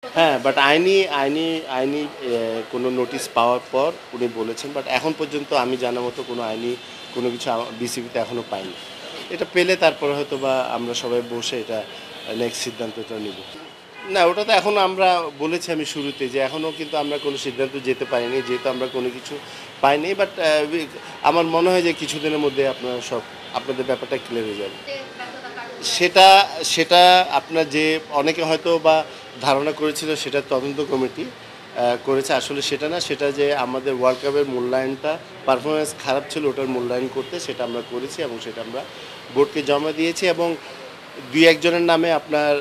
হ্যাঁ, বাট আইনি কোনো নোটিশ পাওয়ার পর উনি বলেছেন। বাট এখন পর্যন্ত আমি জানা মতো কোনো আইনি কোনো কিছু বিসিবিতে এখনো পাইনি। এটা পেলে তারপরে হয়তোবা আমরা সবাই বসে এটা নেক্সট সিদ্ধান্তটা নিব। না, ওটা তো এখন আমরা বলেছি আমি শুরুতে যে এখনও কিন্তু আমরা কোনো সিদ্ধান্ত যেতে পারিনি যেহেতু আমরা কোনো কিছু পাইনি। বাট আমার মনে হয় যে কিছুদিনের মধ্যে আপনারা সব আপনাদের ব্যাপারটা ক্লিয়ার হয়ে যাবে। সেটা সেটা আপনার যে অনেকে হয়তো বা ধারণা করেছিল সেটা তদন্ত কমিটি করেছে, আসলে সেটা না, সেটা যে আমাদের ওয়ার্ল্ড কাপের মূল্যায়নটা পারফরমেন্স খারাপ ছিল ওটার মূল্যায়ন করতে সেটা আমরা করেছি এবং সেটা আমরা বোর্ডকে জমা দিয়েছি এবং দুই একজনের নামে আপনার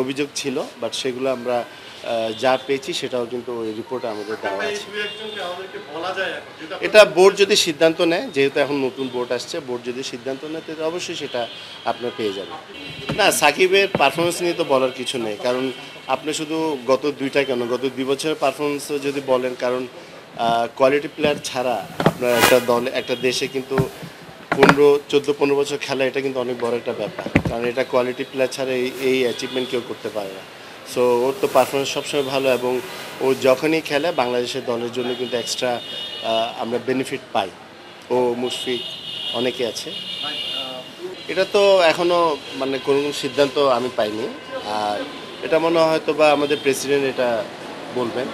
অভিযোগ ছিল, বাট সেগুলো আমরা যা পেয়েছি সেটাও কিন্তু ওই রিপোর্টে আমাদের দেওয়া আছে। এটা বোর্ড যদি সিদ্ধান্ত নেয়, যেহেতু এখন নতুন বোর্ড আসছে, বোর্ড যদি সিদ্ধান্ত নেয় তাহলে অবশ্যই সেটা আপনার পেয়ে যাবেন। না, সাকিবের পারফরমেন্স নিয়ে তো বলার কিছু নেই, কারণ আপনি শুধু গত দুইটা কেন গত 2 বছরের পারফরমেন্সও যদি বলেন, কারণ কোয়ালিটি প্লেয়ার ছাড়া আপনার একটা দলে একটা দেশে কিন্তু 14-15 বছর খেলা এটা কিন্তু অনেক বড় একটা ব্যাপার, কারণ এটা কোয়ালিটি প্লেয়ার ছাড়া এই অ্যাচিভমেন্ট কেউ করতে পারে না। সো ওর তো পারফরমেন্স সবসময় ভালো এবং ও যখনই খেলে বাংলাদেশের দলের জন্য কিন্তু এক্সট্রা আমরা বেনিফিট পাই। ও মুশফিক অনেকে আছে। এটা তো এখনও মানে কোনো সিদ্ধান্ত আমি পাইনি। আর এটা মনে হয় হয়তো বা আমাদের প্রেসিডেন্ট এটা বলবেন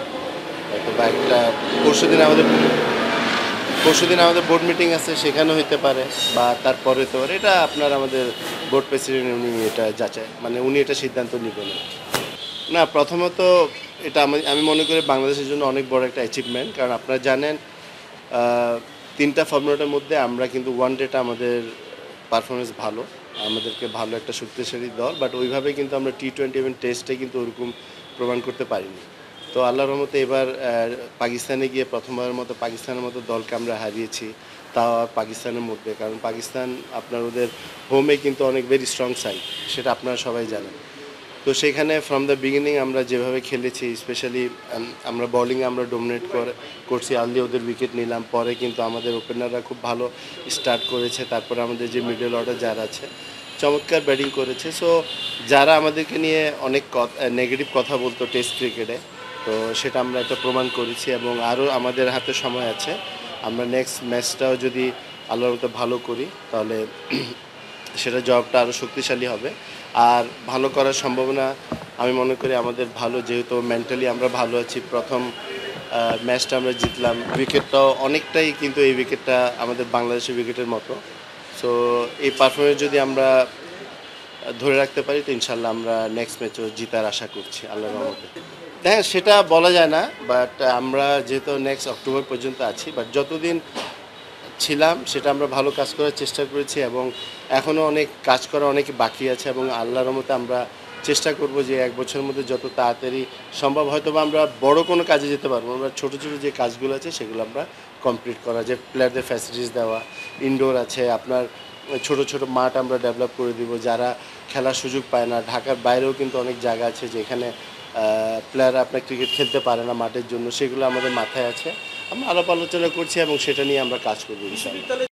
হয়তো বা একটা পরশুদিন আমাদের বোর্ড মিটিং আছে, সেখানেও হইতে পারে বা তারপরে হতে পারে। এটা আপনার আমাদের বোর্ড প্রেসিডেন্ট উনি এটা যাচাই মানে উনি এটা সিদ্ধান্ত নেবেন। না, প্রথমত এটা আমি মনে করি বাংলাদেশের জন্য অনেক বড় একটা অ্যাচিভমেন্ট, কারণ আপনারা জানেন আহ, 3টা ফর্মুলাটার মধ্যে আমরা কিন্তু ওয়ান ডেটা আমাদের পারফরমেন্স ভালো, আমাদেরকে ভালো একটা শক্তিশালী দল, বাট ওইভাবে কিন্তু আমরা T20 এবং টেস্টে কিন্তু ওরকম প্রমাণ করতে পারিনি। তো আল্লাহর রহমতে এবার পাকিস্তানে গিয়ে প্রথমবারের মতো পাকিস্তানের মতো দলকে আমরা হারিয়েছি, তাও পাকিস্তানের মধ্যে, কারণ পাকিস্তান আপনার ওদের হোমে কিন্তু অনেক ভেরি স্ট্রং সাইড, সেটা আপনারা সবাই জানেন। তো সেখানে ফ্রম দ্য বিগিনিং আমরা যেভাবে খেলেছি, স্পেশালি আমরা বোলিংয়ে আমরা ডোমিনেট করছি, আর্লি ওদের উইকেট নিলাম, পরে কিন্তু আমাদের ওপেনাররা খুব ভালো স্টার্ট করেছে, তারপরে আমাদের যে মিডল অর্ডার যারা আছে চমৎকার ব্যাটিং করেছে। সো যারা আমাদেরকে নিয়ে অনেক নেগেটিভ কথা বলতো টেস্ট ক্রিকেটে, তো সেটা আমরা একটা প্রমাণ করেছি এবং আরও আমাদের হাতে সময় আছে। আমরা নেক্সট ম্যাচটাও যদি আল্লাহর মতো ভালো করি তাহলে সেটা জবটা আরও শক্তিশালী হবে। আর ভালো করার সম্ভাবনা আমি মনে করি আমাদের ভালো, যেহেতু মেন্টালি আমরা ভালো আছি। প্রথম ম্যাচটা আমরা জিতলাম, উইকেটটাও অনেকটাই কিন্তু এই উইকেটটা আমাদের বাংলাদেশের উইকেটের মতো। সো এই পারফরমেন্স যদি আমরা ধরে রাখতে পারি তো ইনশাল্লাহ আমরা নেক্সট ম্যাচও জিতার আশা করছি আল্লাহর রহমতে। হ্যাঁ, সেটা বলা যায় না, বাট আমরা যেহেতু নেক্সট অক্টোবর পর্যন্ত আছি, বাট যতদিন ছিলাম সেটা আমরা ভালো কাজ করার চেষ্টা করেছি এবং এখনও অনেক কাজ করা অনেক বাকি আছে এবং আল্লাহর রহমতে আমরা চেষ্টা করব যে 1 বছরের মধ্যে যত তাড়াতাড়ি সম্ভব হয়তো বা আমরা বড় কোনো কাজে যেতে পারবো, আমরা ছোটো ছোটো যে কাজগুলো আছে সেগুলো আমরা কমপ্লিট করা, যে প্লেয়ারদের ফ্যাসিলিটিস দেওয়া, ইনডোর আছে আপনার ছোট ছোট মাঠ আমরা ডেভেলপ করে দিব, যারা খেলার সুযোগ পায় না। ঢাকার বাইরেও কিন্তু অনেক জায়গা আছে যেখানে প্লেয়াররা আপনার ক্রিকেট খেলতে পারে না মাঠের জন্য, সেগুলো আমাদের মাথায় আছে। আমরা আলাপ আলোচনা করছি এবং সেটা নিয়ে আমরা কাজ করবো ইনশাআল্লাহ।